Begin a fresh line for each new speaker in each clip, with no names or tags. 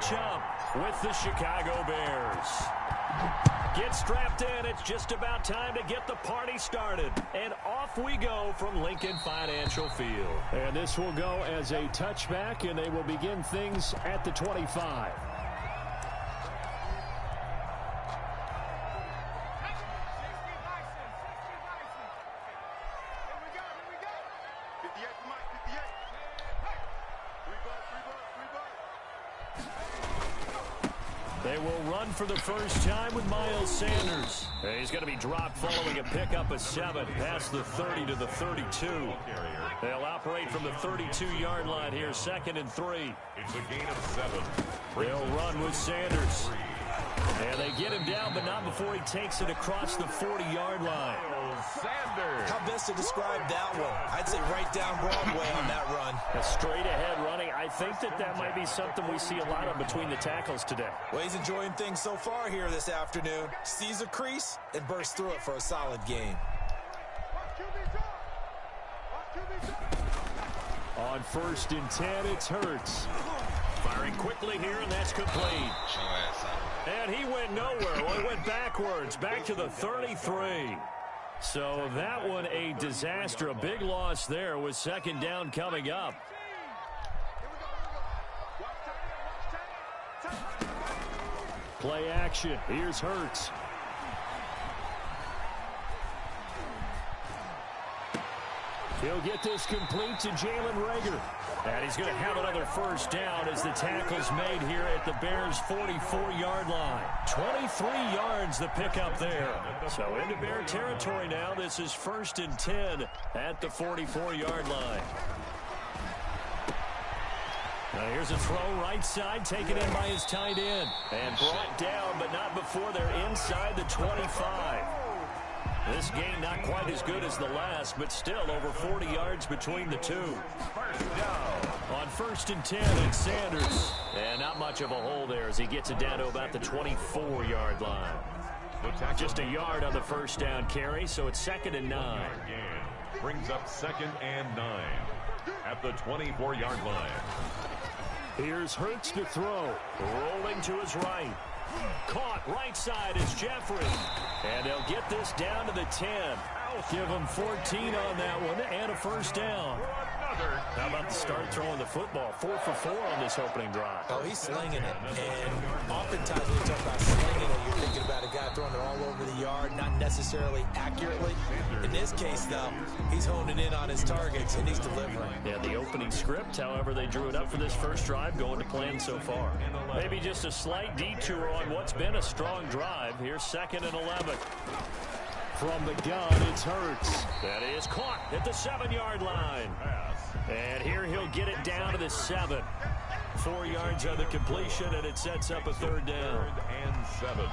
match up with the Chicago Bears. Get strapped in. It's just about time to get the party started. And off we go from Lincoln Financial Field.
And this will go as a touchback, and they will begin things at the 25.
They will run for the first time with Miles Sanders. He's going to be dropped following a pickup of 7 past the 30 to the 32. They'll operate from the 32-yard line here, 2nd and 3.
It's a gain of 7.
They'll run with Sanders. And they get him down, but not before he takes it across the 40-yard line.
Sanders.
How best to describe that one? I'd say right down Broadway on that run.
A straight-ahead running. I think that might be something we see a lot of between the tackles today.
Well, he's enjoying things so far here this afternoon. Sees a crease and bursts through it for a solid gain.
On 1st and 10, it's Hurts.
Firing quickly here, and that's complete. And he went nowhere. Well, he went backwards, back to the 33. So that one a disaster. A big loss there with 2nd down coming up.
Play action. Here's Hurts. He'll get this complete to Jalen Reagor.
And he's going to have another first down as the tackle's made here at the Bears' 44-yard line. 23 yards the pickup there. So into Bear territory now. This is 1st and 10 at the 44-yard line. Now here's a throw right side, taken in by his tight end. And brought down, but not before they're inside the 25. This game not quite as good as the last, but still over 40 yards between the two.
First down.
On 1st and 10, it's Sanders. And not much of a hole there as he gets it down to about the 24-yard line. Just a yard on the first down carry, so it's 2nd and 9.
Brings up 2nd and 9 at the 24-yard line.
Here's Hurts to throw.
Rolling to his right. Caught right side is Jeffrey. And they'll get this down to the 10. Give him 14 on that one and a first down. How about the start throwing the football? 4 for 4 on this opening drive.
Oh, he's slinging it. And oftentimes when you talk about slinging it, you're thinking about a guy throwing it all over the yard, not necessarily accurately. In this case, though, he's honing in on his targets, and he's delivering.
Yeah, the opening script, however, they drew it up for this first drive, going to plan so far. Maybe just a slight detour on what's been a strong drive. Here's 2nd and 11.
From the gun, it's Hurts.
That is caught at the 7-yard line. And here he'll get it down to the 7. 4 yards on the completion, and it sets up a 3rd down.
3rd and 7.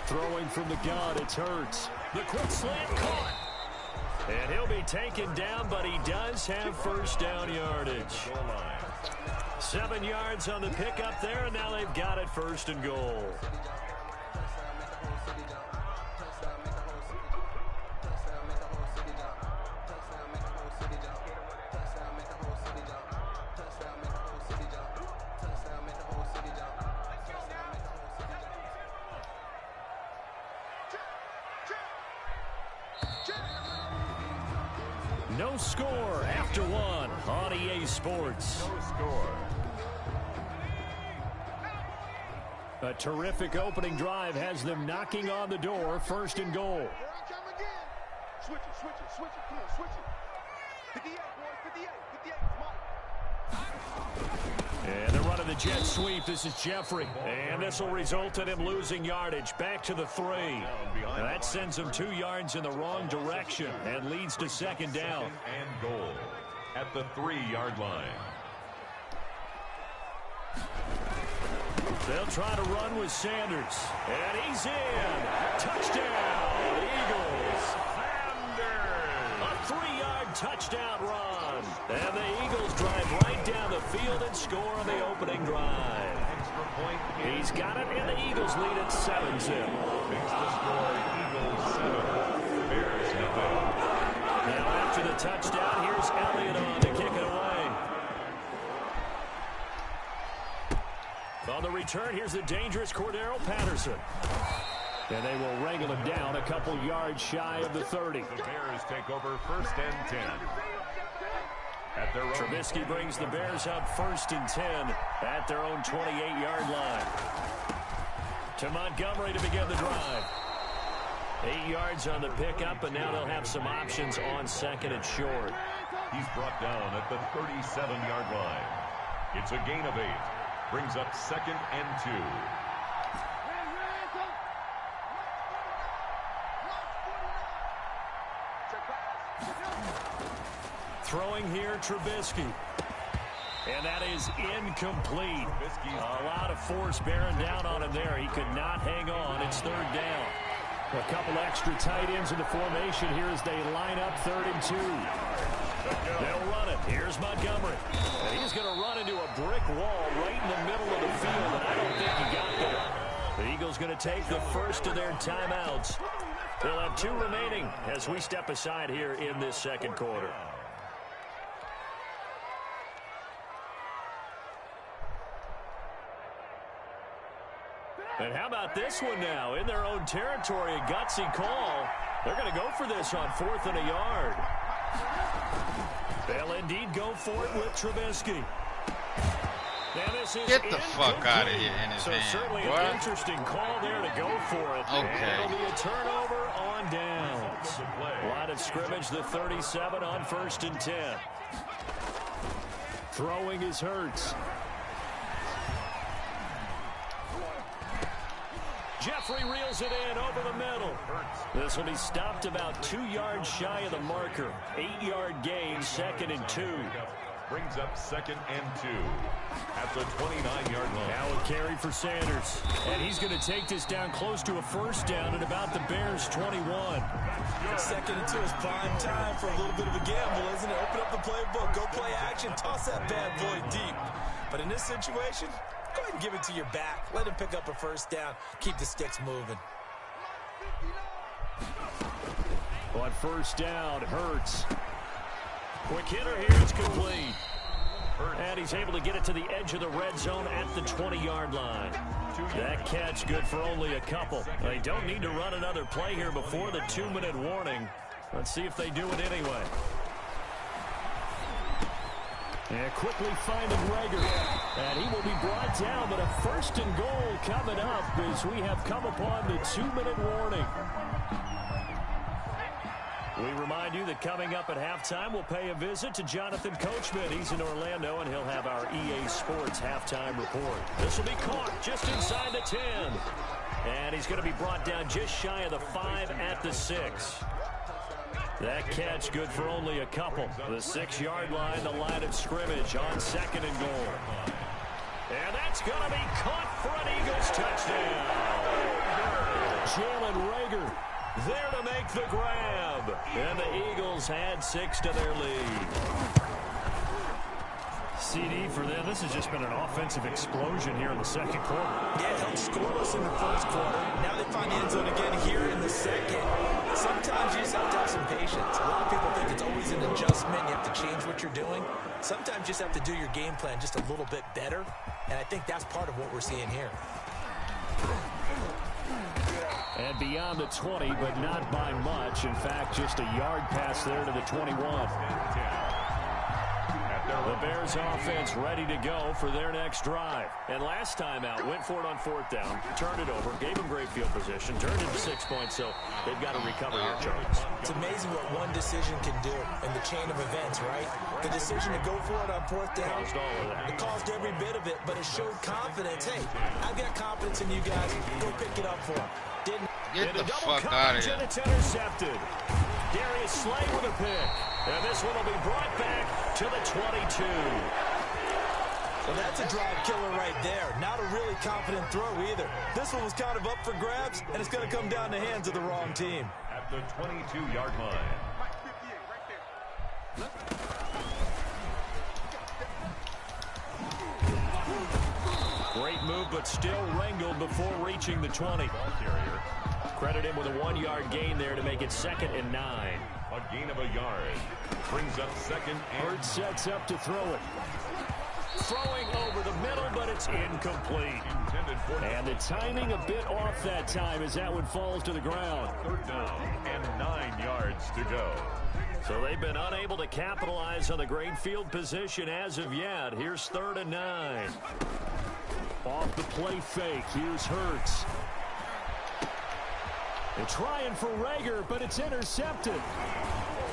Throwing from the gun, it's Hurts.
The quick slant caught. And he'll be taken down, but he does have first down yardage. 7 yards on the pickup there, and now they've got it 1st and goal. No score after 1 on EA Sports.
No score.
A terrific opening drive has them knocking on the door. 1st and goal.
Switch it. Come on, switch it. 58, boys, 58,
And they're running the jet sweep. This is Jeffrey. And this will result in him losing yardage. Back to the 3. And that sends him 2 yards in the wrong direction and leads to 2nd down.
2nd and goal at the 3-yard line.
They'll try to run with Sanders. And he's in. Touchdown, Eagles.
Sanders.
A touchdown run. And the Eagles drive right down the field and score on the opening drive. He's got it, and the Eagles lead at 7-0.
Makes the score Eagles 7, Bears nothing.
Now after the touchdown, here's Elliott on to kick it away. On the return, here's the dangerous Cordero Patterson. And they will wrangle him down a couple yards shy of the 30.
The Bears take over 1st and 10. At their own
Trubisky brings the Bears up 1st and 10 at their own 28-yard line. To Montgomery to begin the drive. 8 yards on the pickup, and now they'll have some options on 2nd and short.
He's brought down at the 37-yard line. It's a gain of 8. Brings up 2nd and 2.
Throwing here, Trubisky. And that is incomplete. A lot of force bearing down on him there. He could not hang on. It's 3rd down. A couple extra tight ends in the formation here as they line up 3rd and 2. They'll run it. Here's Montgomery. And he's going to run into a brick wall right in the middle of the field, and I don't think he got there. The Eagles going to take the first of their timeouts. They'll have 2 remaining as we step aside here in this 2nd quarter. And how about this one now? In their own territory, a gutsy call. They're going to go for this on 4th and a yard. They'll indeed go for it with Trubisky. Now this is
Get the fuck out of here in his hand.
Certainly an interesting call there to go for it.
Okay.
And it'll be a turnover on downs. Line of scrimmage, the 37 on 1st and 10. Throwing is Hurts. Jeffrey reels it in over the middle. This will be stopped about 2 yards shy of the marker. 8-yard gain, 2nd and 2.
Brings up 2nd and 2 at the 29-yard line.
Now a carry for Sanders. And he's going to take this down close to a 1st down at about the Bears' 21.
2nd and 2 is prime time for a little bit of a gamble, isn't it? Open up the playbook, go play action, toss that bad boy deep. But in this situation, go ahead and give it to your back. Let him pick up a 1st down. Keep the sticks moving.
On 1st down, Hurts. Quick hitter here, it's complete. And he's able to get it to the edge of the red zone at the 20-yard line. That catch good for only a couple. They don't need to run another play here before the 2-minute warning. Let's see if they do it anyway. And quickly finding Rager. And he will be brought down, but a 1st and goal coming up as we have come upon the 2-minute warning. We remind you that coming up at halftime, we'll pay a visit to Jonathan Coachman. He's in Orlando, and he'll have our EA Sports halftime report. This will be caught just inside the 10. And he's going to be brought down just shy of the 5 at the 6. That catch good for only a couple. The 6-yard line, the line of scrimmage on 2nd and goal. And that's going to be caught for an Eagles touchdown. Jalen Rager there to make the grab. And the Eagles add 6 to their lead. CD for them. This has just been an offensive explosion here in the 2nd quarter.
Yeah, it helped scoreless in the 1st quarter. Now they find the end zone again here in the 2nd. Sometimes you just have to have some patience. A lot of people think it's always an adjustment. You have to change what you're doing. Sometimes you just have to do your game plan just a little bit better. And I think that's part of what we're seeing here.
And beyond the 20, but not by much. In fact, just a yard pass there to the 21. The Bears offense ready to go for their next drive. And last time out, went for it on 4th down, turned it over, gave them great field position, turned it to 6 points, so they've got to recover here, Charles.
It's amazing what one decision can do in the chain of events, right? The decision to go for it on 4th down, it caused every bit of it, but it showed confidence. Hey, I've got confidence in you guys. Go pick it up for him. Didn't.
Get the fuck out of here.
It's intercepted. Darius Slay with a pick. And this one will be brought back to the 22.
Well, that's a drive killer right there. Not a really confident throw either. This one was kind of up for grabs, and it's going to come down the hands of the wrong team.
At the 22-yard line.
but still wrangled before reaching the 20. Credit him with a 1-yard gain there to make it 2nd and 9.
A gain of a yard. Brings up 2nd and...
Hurts sets up to throw it. Throwing over the middle, but it's incomplete. And the timing a bit off that time as that one falls to the ground.
3rd down and 9 yards to go.
So they've been unable to capitalize on the great field position as of yet. Here's 3rd and 9. Off the play fake. Here's Hurts. They're trying for Rager, but it's intercepted.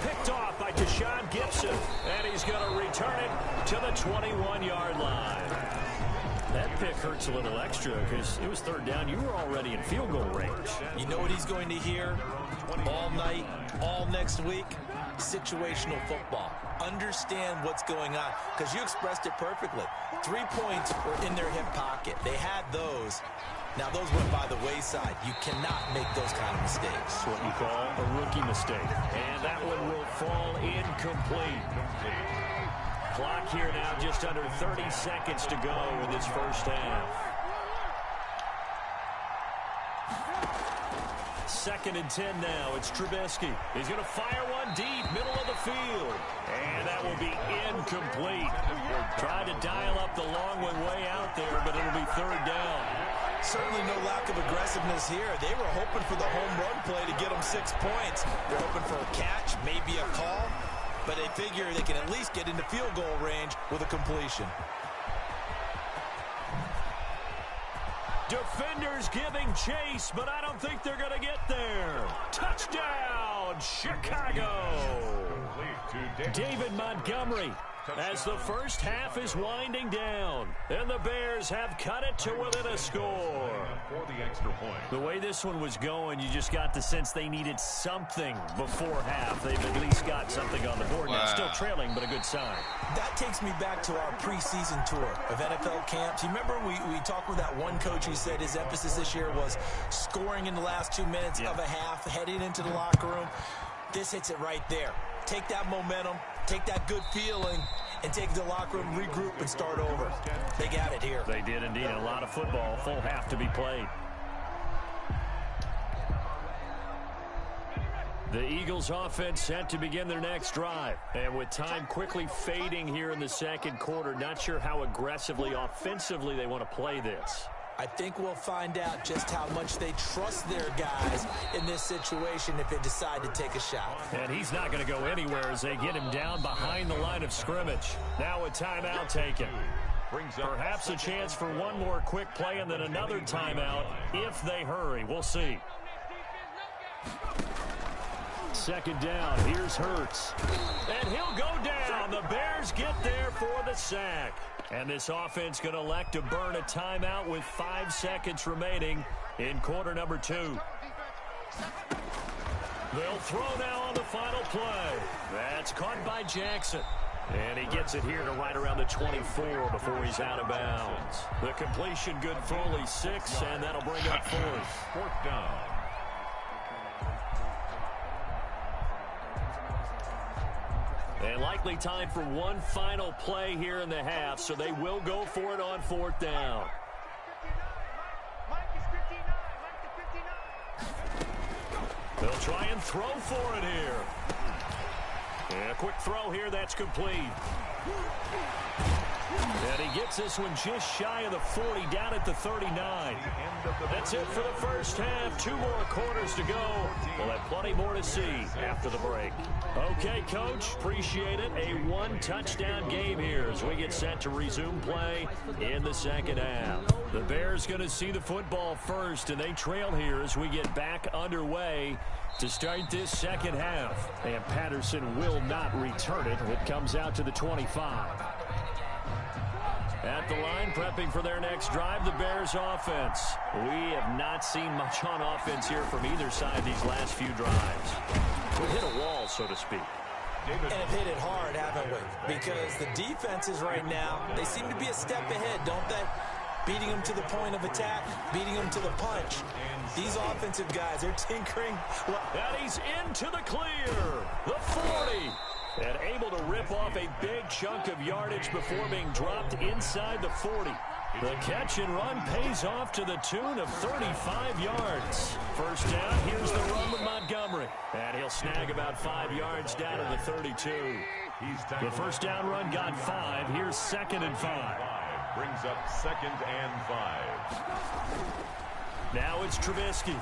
Picked off by Deshaun Gibson, and he's going to return it to the 21-yard line. That pick hurts a little extra because it was 3rd down. You were already in field goal range.
You know what he's going to hear all night, all next week? Situational football. Understand what's going on, because you expressed it perfectly. 3 points were in their hip pocket. They had those. Now, those went by the wayside. You cannot make those kind of mistakes.
What you call a rookie mistake. And that one will fall incomplete. Clock here now, just under 30 seconds to go in this first half. 2nd and 10 now. It's Trubisky. He's going to fire one deep, middle of the field. And that will be incomplete. Tried to dial up the long one way out there, but it'll be 3rd down.
Certainly no lack of aggressiveness here. They were hoping for the home run play to get them 6 points. They're hoping for a catch, maybe a call, but they figure they can at least get into field goal range with a completion.
Defenders giving chase, but I don't think they're going to get there. Touchdown, Chicago. David Montgomery, as the first half is winding down, and the Bears have cut it to within a score.
For the extra point.
The way this one was going, you just got the sense they needed something before half. They've at least got something on the board now. Still trailing, but a good sign.
That takes me back to our preseason tour of NFL camps. You remember we talked with that one coach who said his emphasis this year was scoring in the last 2 minutes of a half, heading into the locker room. This hits it right there. Take that momentum, take that good feeling, and take it to the locker room, regroup, and start over. They got it here.
They did indeed. A lot of football, full half to be played. The Eagles offense set to begin their next drive. And with time quickly fading here in the second quarter, not sure how aggressively, offensively they want to play this.
I think we'll find out just how much they trust their guys in this situation if they decide to take a shot.
And he's not going to go anywhere as they get him down behind the line of scrimmage. Now a timeout taken. Perhaps a chance for one more quick play and then another timeout if they hurry. We'll see. 2nd down. Here's Hurts. And he'll go down. The Bears get there for the sack. And this offense going to elect to burn a timeout with 5 seconds remaining in quarter number 2. They'll throw now on the final play. That's caught by Jackson. And he gets it here to right around the 24 before he's out of bounds. The completion good for only 6, and that'll bring up 4th
down.
And likely time for one final play here in the half, so they will go for it on 4th down. They'll try and throw for it here. And a quick throw here, that's complete. And he gets this one just shy of the 40, down at the 39. That's it for the first half. 2 more quarters to go. We'll have plenty more to see after the break. Okay, Coach, appreciate it. A 1-touchdown game here as we get set to resume play in the second half. The Bears going to see the football first, and they trail here as we get back underway to start this second half. And Patterson will not return it. It comes out to the 25. At the line, prepping for their next drive, the Bears offense. We have not seen much on offense here from either side these last few drives. We hit a wall, so to speak.
And have hit it hard, haven't we? Because the defenses right now, they seem to be a step ahead, don't they? Beating them to the point of attack, beating them to the punch. These offensive guys, they're tinkering.
And he's into the clear. The 40. And able to rip off a big chunk of yardage before being dropped inside the 40. The catch and run pays off to the tune of 35 yards. First down, here's the run with Montgomery. And he'll snag about 5 yards down to the 32. The first down run got 5. Here's 2nd and 5.
Brings up 2nd and 5.
Now it's Trubisky.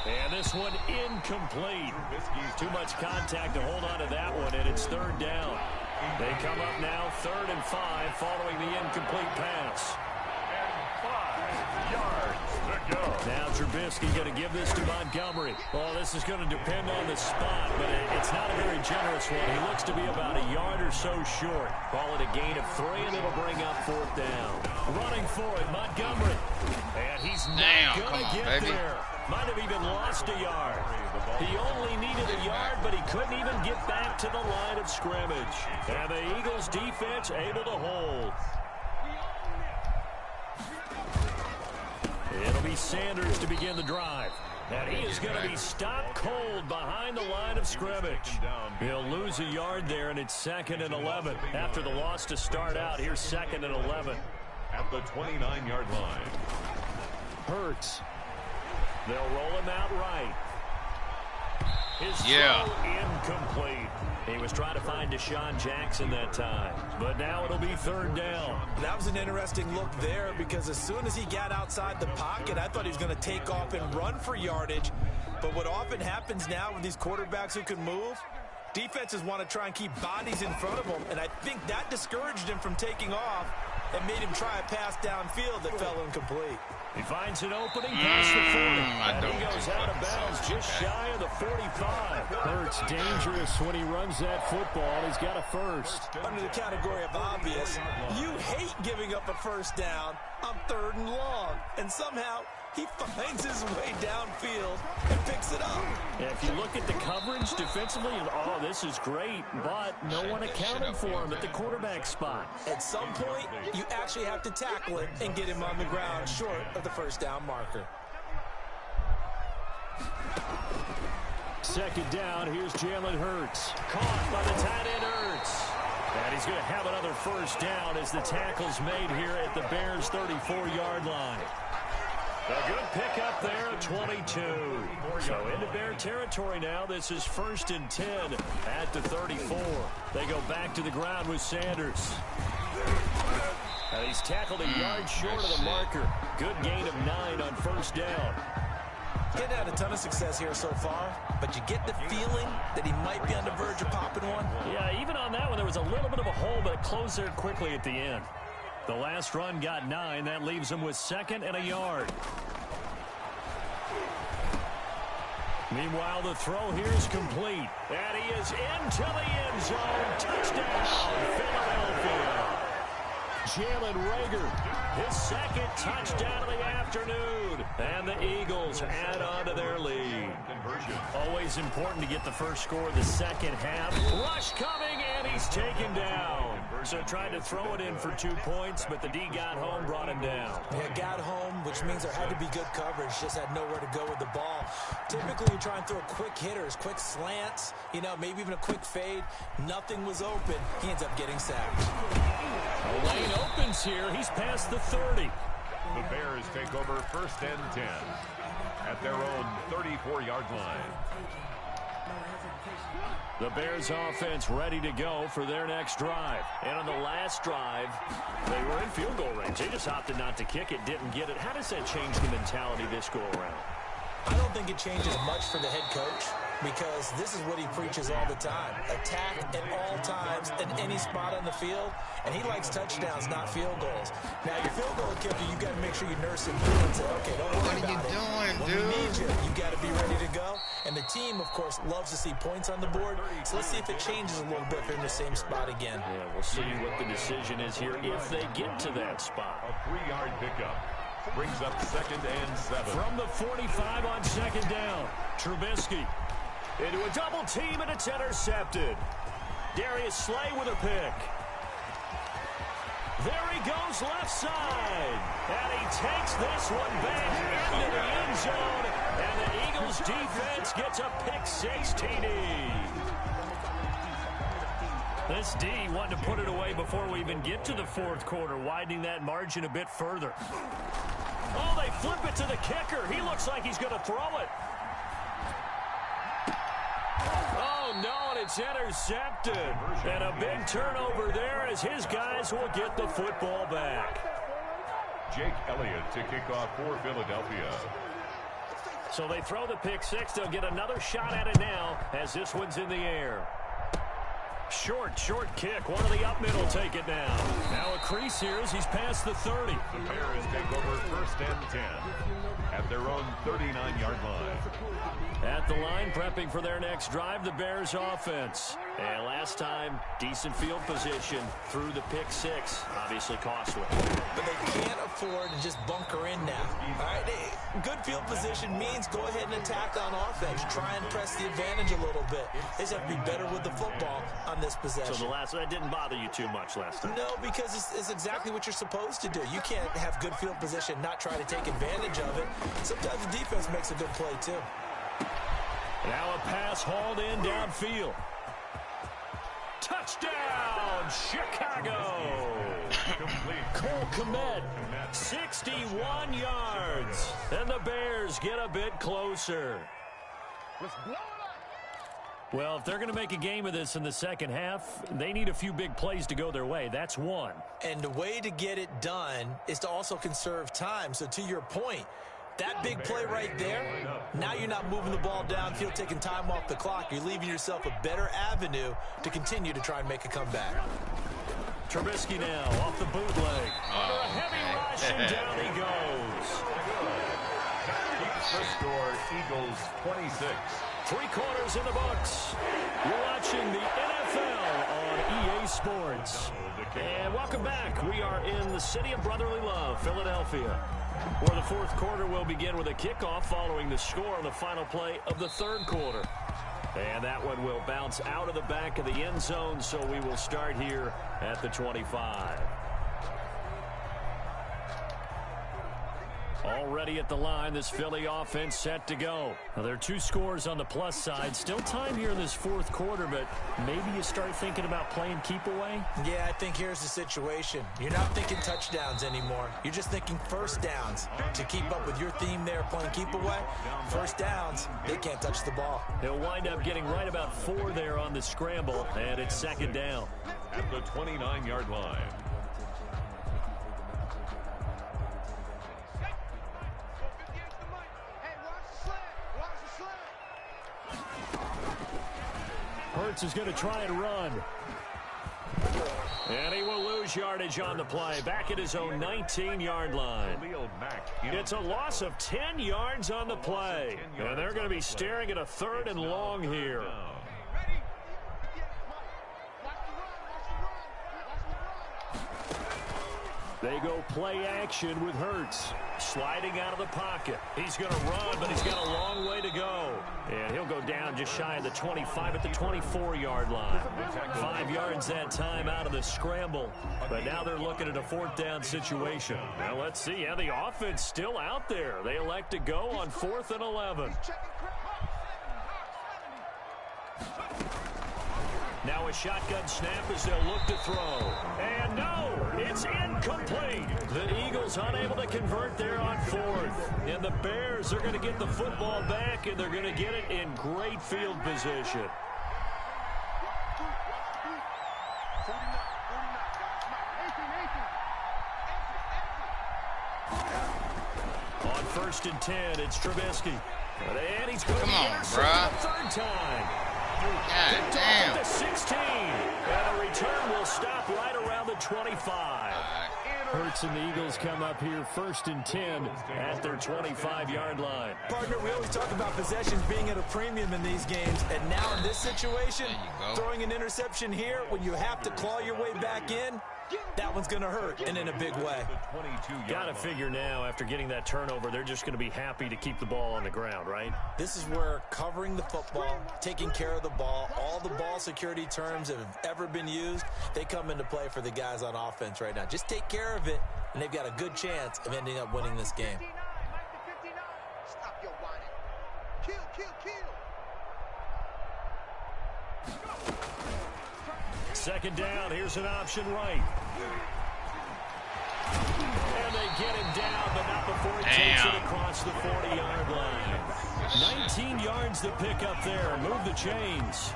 And this one incomplete. Too much contact to hold on to that one, and it's 3rd down. They come up now 3rd and 5 following the incomplete pass.
And 5 yards to go.
Now Trubisky going to give this to Montgomery. Oh, this is going to depend on the spot, but it's not a very generous one. He looks to be about a yard or so short. Call it a gain of 3, and it'll bring up 4th down. Running for it, Montgomery. And he's not going to get there. Might have even lost a yard. He only needed a yard, but he couldn't even get back to the line of scrimmage. And the Eagles defense able to hold. It'll be Sanders to begin the drive. And he is going to be stopped cold behind the line of scrimmage. He'll lose a yard there, and it's 2nd and 11. After the loss to start out, here's 2nd and 11.
At the 29-yard line.
Hurts. They'll roll him out right. His throw incomplete. He was trying to find Deshaun Jackson that time. But now it'll be 3rd down.
That was an interesting look there because as soon as he got outside the pocket, I thought he was going to take off and run for yardage. But what often happens now with these quarterbacks who can move, defenses want to try and keep bodies in front of them. And I think that discouraged him from taking off and made him try a pass downfield that fell incomplete.
He finds an opening past the 40. And he goes out of bounds just shy of the 45. Hurts dangerous when he runs that football. He's got a first.
Under the category of obvious, you hate giving up a first down on 3rd and long. And somehow he finds his way downfield and picks it up.
And if you look at the coverage defensively, oh, this is great, but no one accounted for him at the quarterback spot.
At some point, you actually have to tackle it and get him on the ground short of the first down marker.
2nd down, here's Jalen Hurts. Caught by the tight end Hurts. And he's going to have another first down as the tackle's made here at the Bears' 34-yard line. A good pickup there at 22. So into Bear territory now. This is 1st and 10 at the 34. They go back to the ground with Sanders. And he's tackled a yard short of the marker. Good gain of 9 on 1st down.
Getting had a ton of success here so far, but you get the feeling that he might be on the verge of popping one.
Yeah, even on that one, there was a little bit of a hole, but it closed there quickly at the end. The last run got 9. That leaves him with 2nd and a yard. Meanwhile, the throw here is complete. And he is into the end zone. Touchdown, Philadelphia. Jalen Reagor, his 2nd touchdown of the afternoon. And the Eagles add on to their lead. Always important to get the first score of the second half. Rush coming, and he's taken down. So tried to throw it in for 2 points, but the D got home, brought him down.
Yeah, got home, which means there had to be good coverage. Just had nowhere to go with the ball. Typically, you try and throw quick hitters, quick slants, maybe even a quick fade. Nothing was open. He ends up getting sacked.
The lane opens here. He's past the 30.
The Bears take over 1st and 10 at their own 34-yard line.
The Bears offense ready to go for their next drive. And on the last drive, they were in field goal range. They just opted not to kick it, didn't get it. How does that change the mentality this go around?
I don't think it changes much for the head coach because this is what he preaches all the time. Attack at all times in any spot on the field, and he likes touchdowns, not field goals. Now, your field goal kicker, you got to make sure you nurse him through and say, okay, don't worry about it. When we need you, you got to be ready to go. And the team, of course, loves to see points on the board. So let's see if it changes a little bit if they're in the same spot again.
Yeah, we'll see what the decision is here if they get to that spot.
A 3-yard pickup. Brings up 2nd and 7.
From the 45 on 2nd down. Trubisky into a double team, and it's intercepted. Darius Slay with a pick. There he goes left side. And he takes this one back into the end zone. And the Eagles defense gets a pick 6 TD. This D wanting to put it away before we even get to the fourth quarter, widening that margin a bit further. Oh, they flip it to the kicker. He looks like he's going to throw it. Oh, no, and it's intercepted. And a big turnover there as his guys will get the football back.
Jake Elliott to kick off for Philadelphia.
So they throw the pick six. They'll get another shot at it now as this one's in the air. Short kick. One of the up middle take it now. Now a crease here as he's past the 30.
The Bears take over 1st and 10 at their own 39-yard line.
At the line, prepping for their next drive, the Bears offense. And last time, decent field position through the pick six. Obviously costly.
But they can't afford to just bunker in now. All right, good field position means go ahead and attack on offense. Try and press the advantage a little bit. They just have to be better with the football on this possession.
So that didn't bother you too much last time?
No, because it's exactly what you're supposed to do. You can't have good field position, not try to take advantage of it. Sometimes the defense makes a good play, too.
Now a pass hauled in downfield. Touchdown, Chicago! Cole Kmet, 61 yards. And the Bears get a bit closer. Well, if they're going to make a game of this in the second half, they need a few big plays to go their way. That's one.
And the way to get it done is to also conserve time. So to your point, that big play right there, now you're not moving the ball downfield, taking time off the clock. You're leaving yourself a better avenue to continue to try and make a comeback.
Trubisky now off the bootleg. Under a heavy rush, and down he goes.
The score, Eagles 26.
3 quarters in the books. You're watching the NFL on EA Sports. And welcome back. We are in the city of brotherly love, Philadelphia, where the fourth quarter will begin with a kickoff following the score on the final play of the third quarter. And that one will bounce out of the back of the end zone, so we will start here at the 25. Already at the line, this Philly offense set to go. Now, there are 2 scores on the plus side. Still time here in this fourth quarter, but maybe you start thinking about playing keep away?
Yeah, I think here's the situation. You're not thinking touchdowns anymore. You're just thinking first downs. To keep up with your theme there, playing keep away, first downs, they can't touch the ball.
They'll wind up getting right about 4 there on the scramble, and it's second down.
At the 29-yard line.
Hurts is going to try and run. And he will lose yardage on the play. Back at his own 19-yard line. It's a loss of 10 yards on the play. And they're going to be staring at a 3rd and long here. They go play action with Hurts. Sliding out of the pocket. He's going to run, but he's got a long way to go. And he'll go down just shy of the 25 at the 24-yard line. 5 yards that time out of the scramble. But now they're looking at a 4th down situation. Now let's see. Yeah, the offense still out there. They elect to go on 4th and 11. Now a shotgun snap as they'll look to throw. And no, it's incomplete. The Eagles unable to convert there on 4th. And the Bears are going to get the football back, and they're going to get it in great field position. On 1st and 10, it's Trubisky. And he's going to get it the 3rd time.
God damn.
The 16. And the return will stop right around the 25. Hurts and the Eagles come up here 1st and 10 at their 25-yard line.
Partner, we always talk about possessions being at a premium in these games, and now in this situation, throwing an interception here when you have to claw your way back in, that one's going to hurt, and in a big way.
Got to figure now, after getting that turnover, they're just going to be happy to keep the ball on the ground, right?
This is where covering the football, taking care of the ball, all the ball security terms that have ever been used, they come into play for the guys on offense right now. Just take care of it, and they've got a good chance of ending up winning this game.
Stop your whining. Kill.
Second down, here's an option right. And they get him down, but not before he takes it across the 40-yard line. 19 yards to pick up there. Move the chains.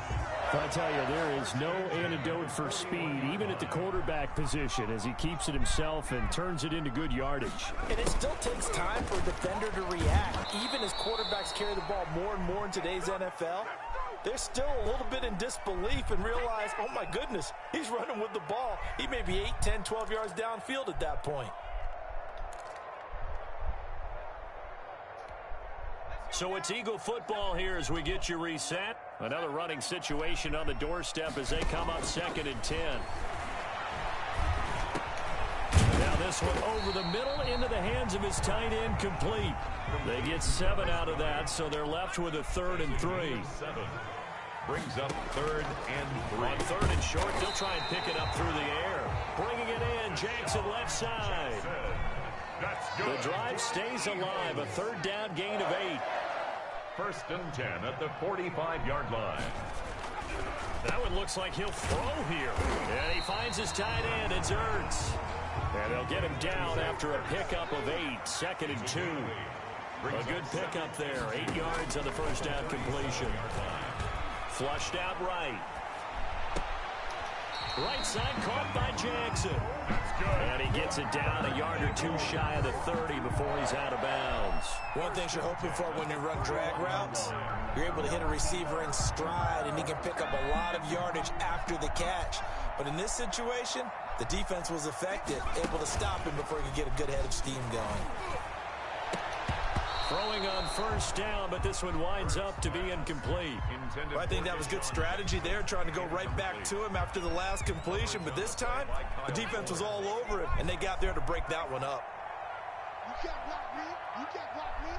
I tell you, there is no antidote for speed, even at the quarterback position, as he keeps it himself and turns it into good yardage.
And it still takes time for a defender to react. Even as quarterbacks carry the ball more and more in today's NFL, they're still a little bit in disbelief and realize, oh my goodness, he's running with the ball. He may be 8, 10, 12 yards downfield at that point.
So it's Eagle football here as we get you reset. Another running situation on the doorstep as they come up 2nd and 10. Now this one over the middle into the hands of his tight end, complete. They get 7 out of that, so they're left with a 3rd and 3.
Brings up 3rd and 3.
On 3rd and short, they'll try and pick it up through the air. Bringing it in, Jackson left side. The drive stays alive, a 3rd down gain of 8.
1st and 10 at the 45-yard line.
That one looks like he'll throw here. And he finds his tight end. It's Ertz. And they'll get him down after a pickup of 8. 2nd and 2. A good pickup there. 8 yards on the 1st down completion. Flushed out right. Right side caught by Jackson. And he gets it down a yard or 2 shy of the 30 before he's out of bounds.
One thing you're hoping for when you run drag routes, you're able to hit a receiver in stride, and he can pick up a lot of yardage after the catch. But in this situation, the defense was effective, able to stop him before he could get a good head of steam going.
Throwing on 1st down, but this one winds up to be incomplete.
Well, I think that was good strategy there, trying to go right back to him after the last completion. But this time, the defense was all over him, and they got there to break that one up.
You can't block me. You can't block me.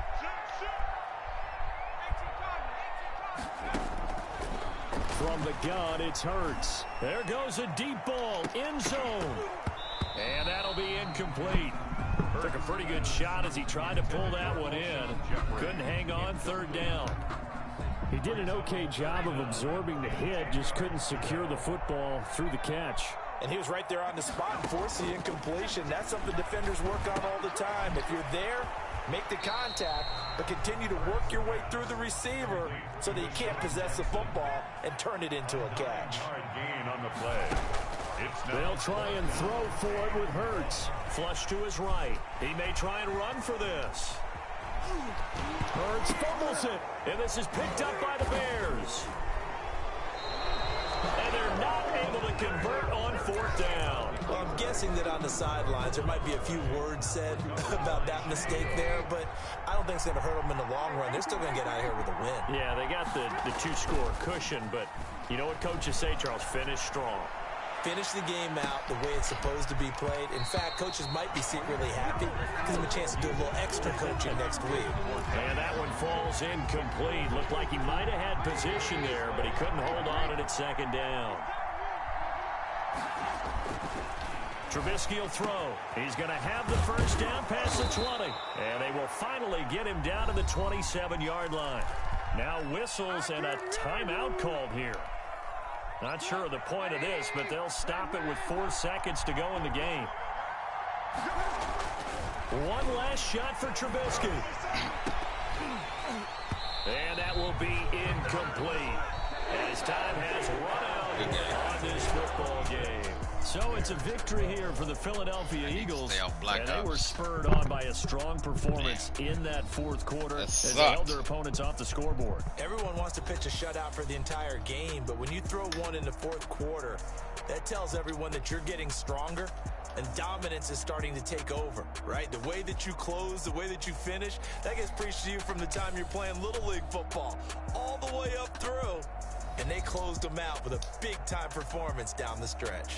From the gun, it's Hurts.
There goes a deep ball, end zone. And that'll be incomplete. Took a pretty good shot as he tried to pull that one in. Couldn't hang on, 3rd down.
He did an okay job of absorbing the hit, just couldn't secure the football through the catch.
And he was right there on the spot and forced the incompletion. That's something defenders work on all the time. If you're there, make the contact, but continue to work your way through the receiver so that you can't possess the football and turn it into a catch.
Gain on the play.
They'll try and throw for it with Hurts. Flush to his right. He may try and run for this. Hurts fumbles it, and this is picked up by the Bears. And they're not able to convert on 4th down.
Well, I'm guessing that on the sidelines there might be a few words said about that mistake there, but I don't think it's going to hurt them in the long run. They're still going to get out of here with a win.
Yeah, they got the 2-score cushion, but you know what coaches say, Charles? Finish strong.
Finish the game out the way it's supposed to be played. In fact, coaches might be secretly happy. Gives them a chance to do a little extra coaching next week.
And that one falls incomplete. Looked like he might have had position there, but he couldn't hold on it at 2nd down. Trubisky will throw. He's going to have the 1st down past the 20. And they will finally get him down to the 27-yard line. Now whistles and a timeout called here. Not sure of the point of this, but they'll stop it with 4 seconds to go in the game. One last shot for Trubisky. And that will be incomplete as time has run out on this football game. So it's a victory here for the Philadelphia Eagles. And they were spurred on by a strong performance in that 4th quarter as they held their opponents off the scoreboard.
Everyone wants to pitch a shutout for the entire game, but when you throw one in the 4th quarter, that tells everyone that you're getting stronger and dominance is starting to take over, right? The way that you close, the way that you finish, that gets preached to you from the time you're playing Little League football all the way up through. And they closed them out with a big-time performance down the stretch.